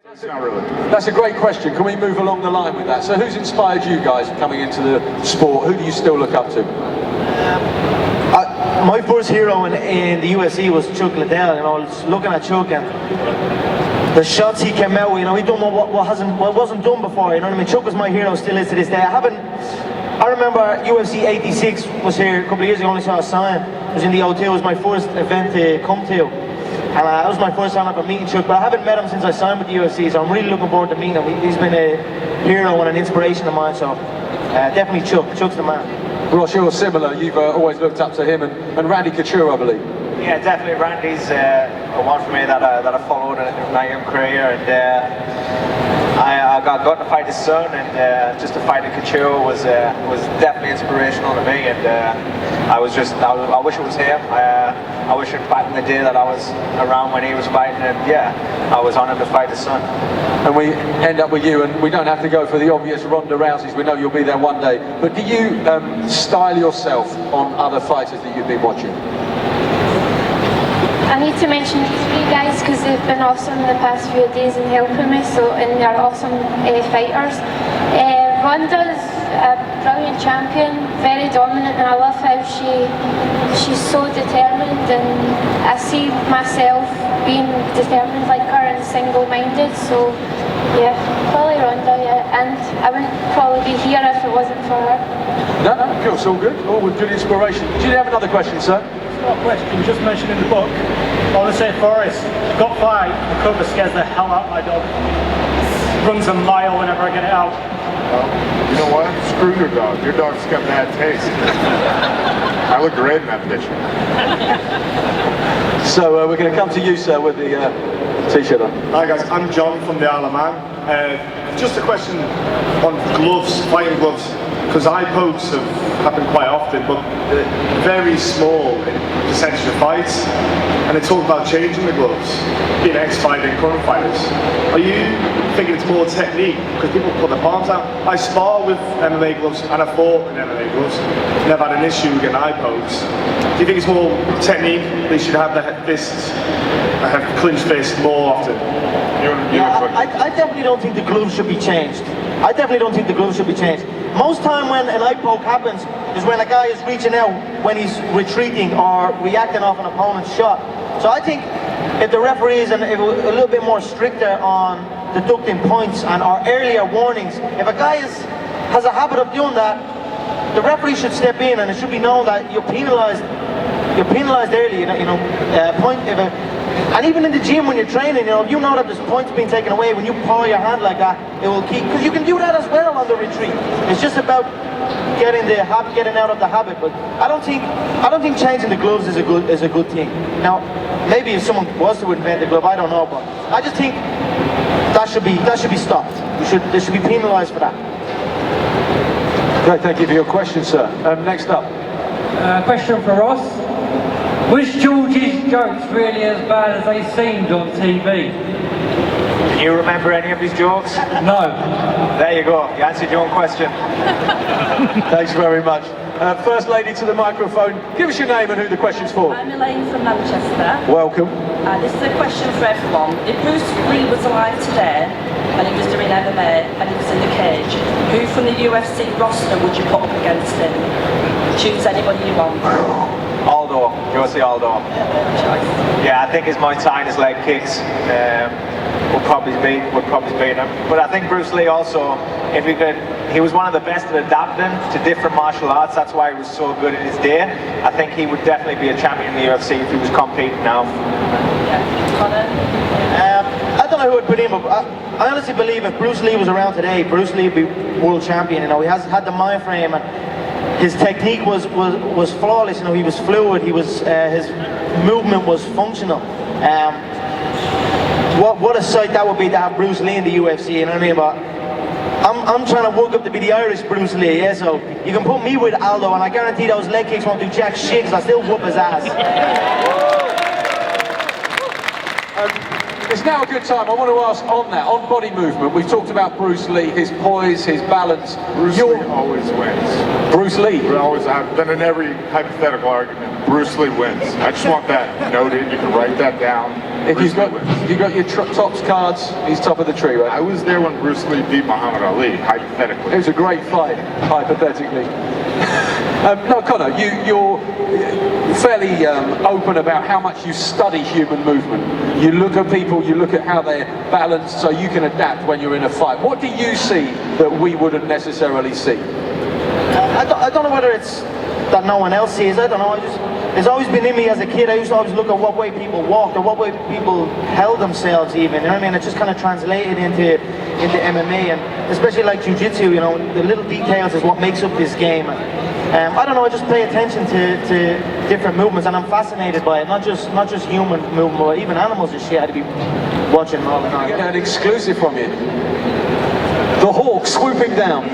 Not really. That's a great question. Can we move along the line with that? So who's inspired you guys coming into the sport? Who do you still look up to? My first hero in the UFC was Chuck Liddell. You know, looking at Chuck and the shots he came out with, you know, he done what wasn't done before. You know what I mean? Chuck was my hero, still is to this day. I remember UFC 86 was here a couple of years ago. I only saw a sign. It was in the O2. It was my first event to come to. And that was my first time ever meeting Chuck, but I haven't met him since I signed with the UFC, so I'm really looking forward to meeting him. He's been a hero and an inspiration of mine, so definitely Chuck. Chuck's the man. Ross, you're similar. You've always looked up to him and Randy Couture, I believe. Yeah, definitely. Randy's one for me that I followed in my young career, and I got to fight his son, and just to fight at Couture was definitely inspirational to me, and I wish it was him. I wish it back in the day that I was around when he was fighting, and yeah, I was honoured to fight his son. And we end up with you, and we don't have to go for the obvious Ronda Rouseys. We know you'll be there one day. But do you style yourself on other fighters that you've been watching? I need to mention these three guys because they've been awesome the past few days and helping me, and they're awesome fighters. Ronda's a brilliant champion, very dominant, and I love how she's so determined, and I see myself being determined like her and single-minded, so yeah, probably Ronda, yeah, and I wouldn't probably be here if it wasn't for her. No, it's all good, all with good inspiration. Do you have another question, sir? What question? You just mentioned in the book. I want to say Forrest got fight, the cover scares the hell out of my dog. Runs a mile whenever I get it out. Well, you know what? Screw your dog. Your dog's got bad taste. I look great in that picture. So we're going to come to you, sir, with the t-shirt on. Hi guys, I'm John from the Isle of Man. Just a question on gloves, fighting gloves, because eye pokes have happened quite often, but very small percentage of fights, and they talk about changing the gloves in ex-fighter and current fighters. Are you thinking it's more technique? Because people put their palms out. I spar with MMA gloves and I fought in MMA gloves. Never had an issue getting eye pokes. Do you think it's more technique? They should have have clinch fists more often. I definitely don't think the gloves should be changed. I definitely don't think the gloves should be changed. Most time when an eye poke happens is when a guy is reaching out when he's retreating or reacting off an opponent's shot. So I think if the referee is a little bit more stricter on deducting points and or earlier warnings, if a guy has a habit of doing that, the referee should step in, and it should be known that you're penalised. You're penalised early. And even in the gym when you're training, you know that there's points being taken away when you paw your hand like that. It will keep, because you can do that as well on the retreat. It's just about getting out of the habit. But I don't think changing the gloves is a good thing. Now, maybe if someone was to invent the glove, I don't know, but I just think that should be stopped. They should be penalised for that. Great, thank you for your question, sir. Next up. Question for Ross. Was George's jokes really as bad as they seemed on TV? Can you remember any of his jokes? No. There you go, you answered your own question. Thanks very much. First lady to the microphone, give us your name and who the question's for. I'm Elaine from Manchester. Welcome. This is a question for everyone. If Bruce Lee was alive today, and he was doing MMA, and he was in the cage, who from the UFC roster would you put up against him? Choose anybody you want. Aldo, UFC Aldo. Yeah, I think his Muay Thai and his leg kicks would probably beat him. But I think Bruce Lee also, he was one of the best at adapting to different martial arts. That's why he was so good in his day. I think he would definitely be a champion in the UFC if he was competing now. I don't know who would put him up. I honestly believe if Bruce Lee was around today, Bruce Lee would be world champion. He had the mind frame, and his technique was flawless. He was fluid. His movement was functional. What a sight that would be to have Bruce Lee in the UFC. You know what I mean? But I'm trying to work up to be the Irish Bruce Lee. Yeah. So you can put me with Aldo, and I guarantee those leg kicks won't do jack shit. 'Cause I still whoop his ass. It's now a good time. I want to ask on that, on body movement. We've talked about Bruce Lee, his poise, his balance. Bruce Lee always wins. Bruce Lee. I've been in every hypothetical argument. Bruce Lee wins. I just want that noted. You can write that down. If you've got your tops cards, he's top of the tree, right? I was there when Bruce Lee beat Muhammad Ali, hypothetically. It was a great fight, hypothetically. No, Conor, you're fairly open about how much you study human movement. You look at people, you look at how they're balanced, so you can adapt when you're in a fight. What do you see that we wouldn't necessarily see? I don't know whether it's that no one else sees. I don't know. It's always been in me as a kid. I used to always look at what way people walked or what way people held themselves even. You know what I mean? It just kind of translated into MMA, and especially like jiu-jitsu, you know, the little details is what makes up this game. I don't know, I just pay attention to different movements, and I'm fascinated by it. Not just human movement, but even animals and shit. I had to be watching all the time. I get an exclusive from you. The hawk swooping down.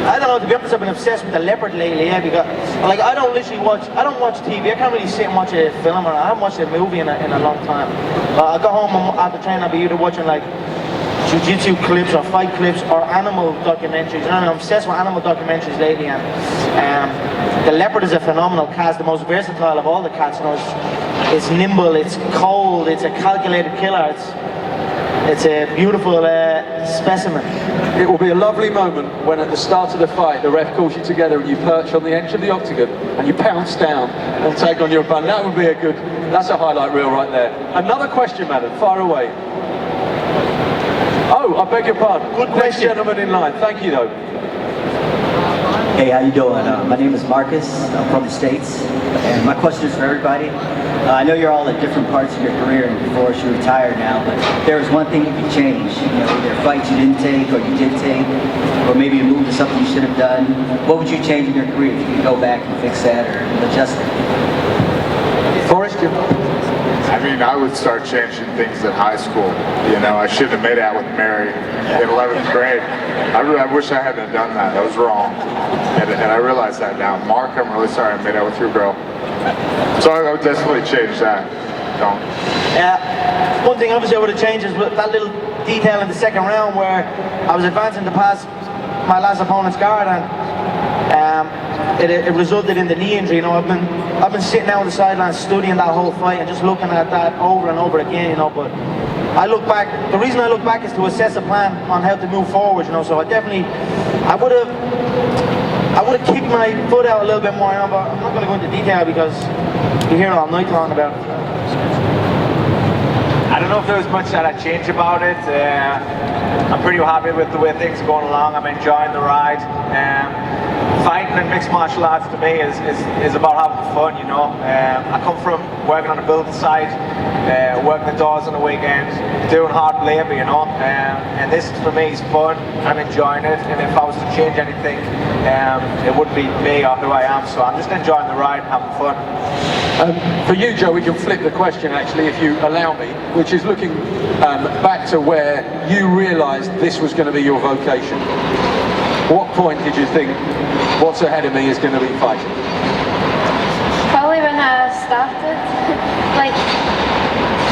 I don't know, to be honest, I've been obsessed with the leopard lately, yeah, because like I don't watch TV. I can't really sit and watch a film, or I haven't watched a movie in a long time. I go home after training, I'll be either watching like jiu-jitsu clips or fight clips or animal documentaries. And I'm obsessed with animal documentaries lately, and the leopard is a phenomenal cat, the most versatile of all the cats. You know, it's nimble, it's cold, it's a calculated killer. It's a beautiful specimen. It will be a lovely moment when at the start of the fight the ref calls you together and you perch on the edge of the octagon and you pounce down and take on your opponent. That would be that's a highlight reel right there. Another question, madam, far away. Oh, I beg your pardon. Good question. Next gentleman in line. Thank you, though. Hey, how you doing? My name is Marcus. I'm from the States, and my question is for everybody. I know you're all at different parts of your career, and Forrest, you're retired now, but if there was one thing you could change, you know, either fights you didn't take or you did take, or maybe you moved to something you should have done, what would you change in your career if you could go back and fix that or adjust it? Forrest, I mean, I would start changing things at high school. You know, I shouldn't have made out with Mary in 11th grade. I wish I hadn't done that. That was wrong. And I realize that now. Mark, I'm really sorry I made out with your girl. So I would definitely change that. Don't. One thing obviously I would have changed is that little detail in the second round where I was advancing to pass my last opponent's guard, and it resulted in the knee injury. You know, I've been sitting down on the sidelines studying that whole fight and just looking at that over and over again. You know, but I look back. The reason I look back is to assess a plan on how to move forward. You know, so I would have kicked my foot out a little bit more. You know, but I'm not going to go into detail because you hear all night long about it. I don't know if there was much that I'd change about it. I'm pretty happy with the way things are going along. I'm enjoying the ride. Fighting in mixed martial arts to me is about having fun, you know. I come from working on a building site, working the doors on the weekend, doing hard labour, you know. And this for me is fun. I'm enjoying it. And if I was to change anything, it wouldn't be me or who I am. So I'm just enjoying the ride and having fun. For you, Joe, we can flip the question actually, if you allow me, which is looking back to where you realised this was going to be your vocation. What point did you think, what's ahead of me is going to be fighting? Probably when I started,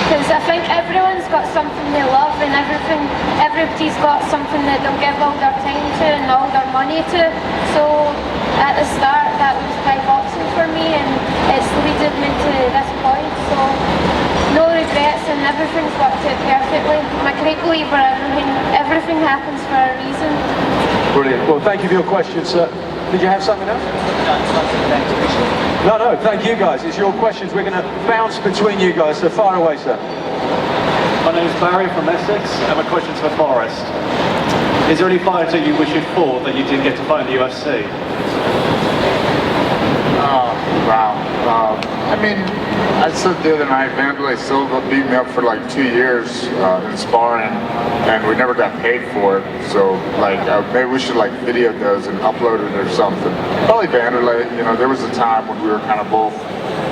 because I think everyone's got something they love, and everybody's got something that they'll give all their time to and all their money to. So at the start that was Thai boxing for me, and it's leading me to this point. So no regrets, and everything's worked out perfectly. I'm a great believer in everything happens for a reason. Brilliant. Well, thank you for your question, sir. Did you have something else? No, thank you guys. It's your questions. We're going to bounce between you guys, so far away, sir. My name is Barry from Essex, and my question's for Forrest. Is there any fighter you wish you'd fought that you didn't get to fight in the UFC? Wow. I mean, I said the other night, Vanderlei Silva beat me up for like 2 years in sparring, and we never got paid for it. So, like, maybe we should like video those and upload it or something. Probably Vanderlei. You know, there was a time when we were kind of both,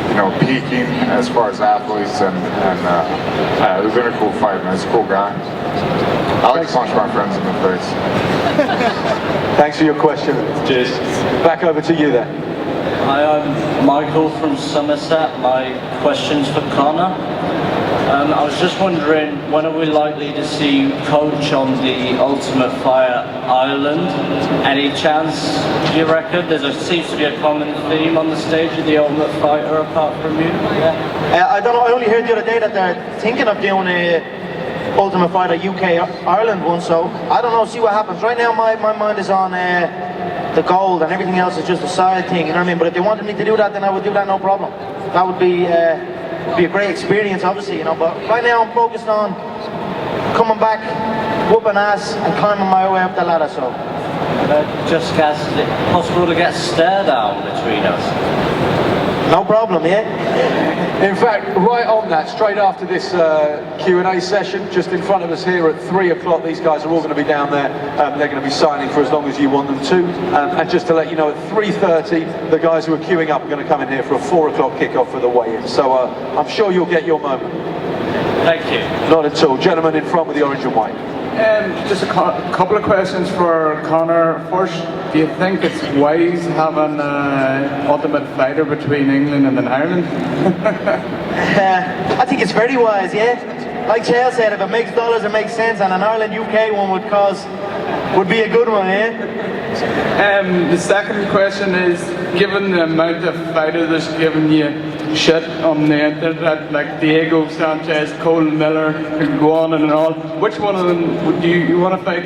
you know, peaking as far as athletes, and it was a cool fight, man. He's a cool guy. I like to punch my friends in the face. Thanks for your question. Cheers. Back over to you then. Hi, I'm Michael from Somerset. My question's for Conor. I was just wondering, when are we likely to see you coach on the Ultimate Fighter Ireland? Any chance, do you reckon? Seems to be a common theme on the stage of the Ultimate Fighter apart from you? Yeah. I don't know, I only heard the other day that they're thinking of doing a Ultimate Fighter UK Ireland one, so I don't know, see what happens. Right now my mind is on the gold, and everything else is just a side thing, you know what I mean? But if they wanted me to do that, then I would do that, no problem. That would be a great experience, obviously, you know, but right now I'm focused on coming back, whooping ass and climbing my way up the ladder, so. Just guess, is it possible to get stare down between us? No problem, yeah. In fact, right on that, straight after this Q&A session, just in front of us here at 3 o'clock, these guys are all going to be down there. They're going to be signing for as long as you want them to. And just to let you know, at 3:30, the guys who are queuing up are going to come in here for a 4 o'clock kickoff for the weigh-in. So I'm sure you'll get your moment. Thank you. Not at all. Gentlemen in front with the orange and white. Just a couple of questions for Conor. First, do you think it's wise having an Ultimate Fighter between England and then Ireland? I think it's very wise, yeah. Like Chael said, if it makes dollars, it makes sense, and an Ireland-UK one would be a good one, yeah. The second question is, given the amount of fighters that's given you shit on the internet, like Diego Sanchez, Cole Miller, go on and all, which one of them would you want to fight?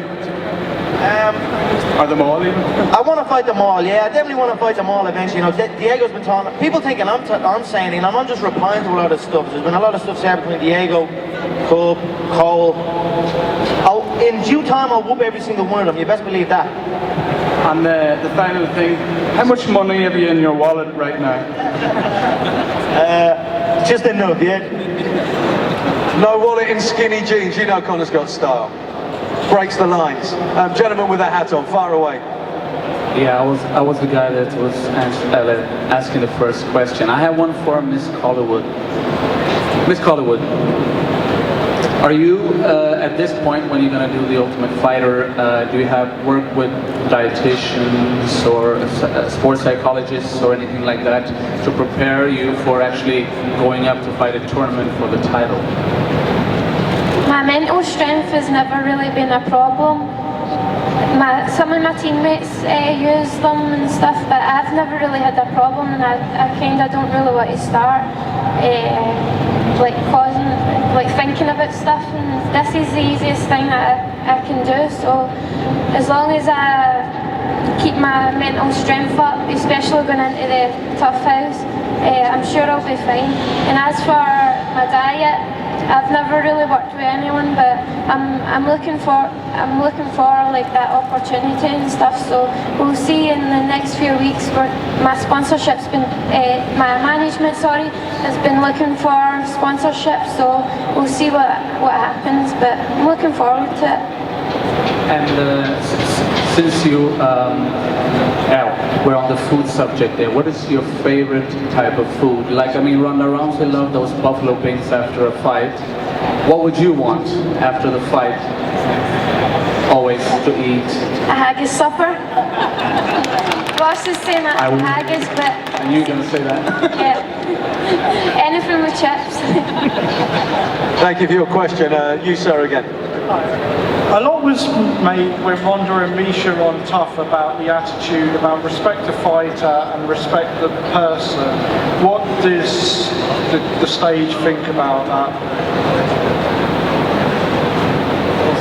Or them all even? I want to fight them all, yeah. I definitely want to fight them all eventually. You know, Diego's been talking. People thinking I'm saying, and I'm just replying to a lot of stuff. There's been a lot of stuff said between Diego, Cub, Cole. In due time, I'll whoop every single one of them. You best believe that. And the final thing, how much money have you in your wallet right now? Just enough, yeah. No wallet in skinny jeans. You know Conor's got style. Breaks the lines. Gentleman with a hat on, far away. Yeah, I was the guy that was asking the first question. I have one for Miss Calderwood. Miss Calderwood, are you at this point, when you're going to do the Ultimate Fighter, do you have work with dietitians or sports psychologists or anything like that to prepare you for actually going up to fight a tournament for the title? My mental strength has never really been a problem. Some of my teammates use them and stuff, but I've never really had a problem, and I kind of don't really want to start thinking about stuff, and this is the easiest thing that I can do. So as long as I keep my mental strength up, especially going into the tough house, I'm sure I'll be fine. And as for my diet, I've never really worked with anyone, but I'm looking for like that opportunity and stuff. So we'll see in the next few weeks. Where my sponsorship's been, my management, has been looking for sponsorship. So we'll see what happens. But I'm looking forward to it. And since you we're on the food subject there, what is your favorite type of food? Like, I mean, Ronda Rousey loved those buffalo wings after a fight. What would you want after the fight always to eat? A haggis supper. Boss is saying haggis, but... I knew you were going to say that. Yeah. Anything with chips. Thank you for your question. You, sir, again. A lot was made when Ronda and Misha are on Tough about the attitude, about respect the fighter and respect the person. What does the stage think about that?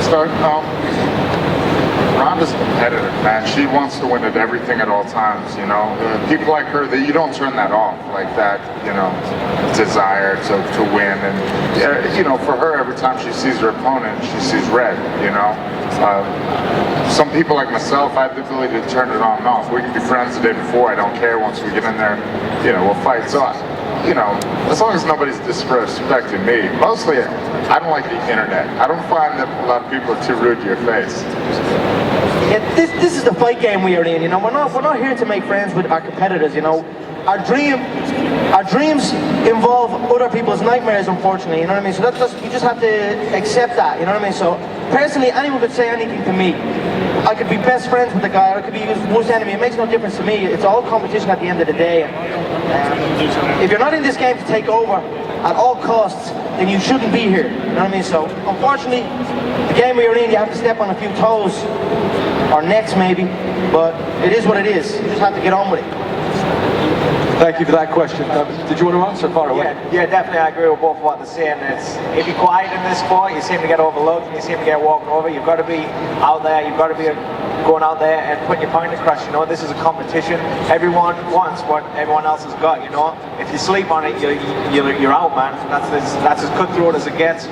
Start. Ronda's competitive, man. She wants to win at everything at all times, you know. People like her, you don't turn that off, like that, you know, desire to win. And, you know, for her, every time she sees her opponent, she sees red, you know. Some people like myself, I have the ability to turn it on and off. We can be friends the day before, I don't care. Once we get in there, you know, we'll fight. So, you know, as long as nobody's disrespecting me, mostly I don't like the internet. I don't find that a lot of people are too rude to your face. Yeah, this is the fight game we are in, you know. We're not here to make friends with our competitors, you know. Our dreams involve other people's nightmares, unfortunately, you know what I mean? So you just have to accept that, you know what I mean? So personally, anyone could say anything to me. I could be best friends with the guy, or I could be his worst enemy. It makes no difference to me. It's all competition at the end of the day. If you're not in this game to take over at all costs, then you shouldn't be here. You know what I mean? So unfortunately, the game we are in, you have to step on a few toes, or necks maybe, but it is what it is. You just have to get on with it. Thank you for that question. Did you want to answer? Far away. Yeah, definitely. I agree with both of what they're saying. It's, if you're quiet in this sport, you seem to get overlooked, you seem to get walked over. You've got to be out there, you've got to be going out there and putting your point across. You know, this is a competition. Everyone wants what everyone else has got, you know. If you sleep on it, you're out, man. That's as cutthroat as it gets.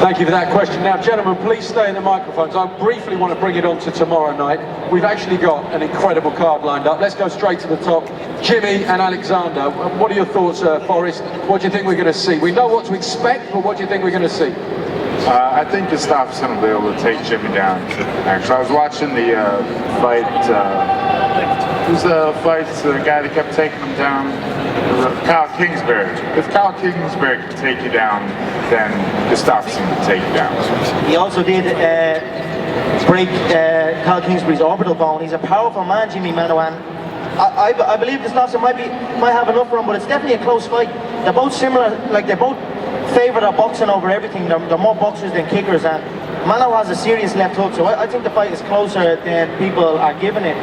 Thank you for that question. Now, gentlemen, please stay in the microphones. I briefly want to bring it on to tomorrow night. We've actually got an incredible card lined up. Let's go straight to the top. Jimmy and Alexander, what are your thoughts, Forrest? What do you think we're going to see? We know what to expect, but what do you think we're going to see? I think Gustafsson will be able to take Jimmy down. Actually, I was watching the fight. Who's the fight? The guy that kept taking him down? Kyle Kingsbury. If Kyle Kingsbury can take you down, then Gustafsson can take you down. He also did break Kyle Kingsbury's orbital bone. He's a powerful man, Jimmy Manoan. I believe Gustafsson might have enough for him, but it's definitely a close fight. They're both similar, like they both favour their boxing over everything. They're more boxers than kickers, and Mano has a serious left hook, so I think the fight is closer than people are giving it.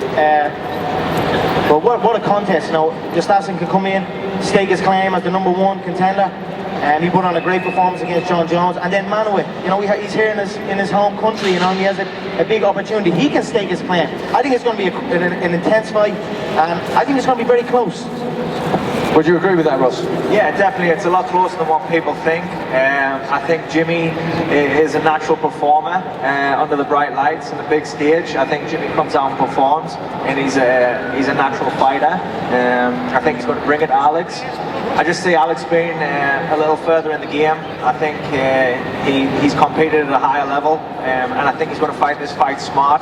But what a contest, you know. Gustafsson can come in, stake his claim as the #1 contender, and he put on a great performance against John Jones. And then Mano, you know, he's here in his home country, you know, and he has a big opportunity. He can stake his claim. I think it's going to be an intense fight, and I think it's going to be very close. Would you agree with that, Ross? Yeah, definitely. It's a lot closer than what people think. I think Jimmy is a natural performer under the bright lights and the big stage. I think Jimmy comes out and performs, and he's a natural fighter. I think he's going to bring it to Alex. I just see Alex being a little further in the game. I think he's competed at a higher level, and I think he's going to fight this fight smart.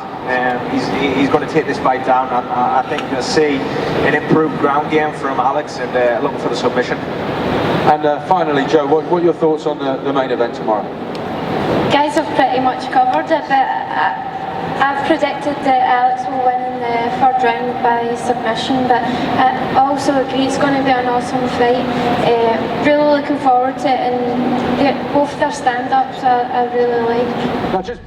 He's going to take this fight down. I think you're going to see an improved ground game from Alex, and looking for the submission. And finally, Joe, what are your thoughts on the main event tomorrow? Guys have pretty much covered it, but I've predicted that Alex will win in the third round by submission, but I also agree it's going to be an awesome fight. Really looking forward to it, and both their stand-ups I really like. Now just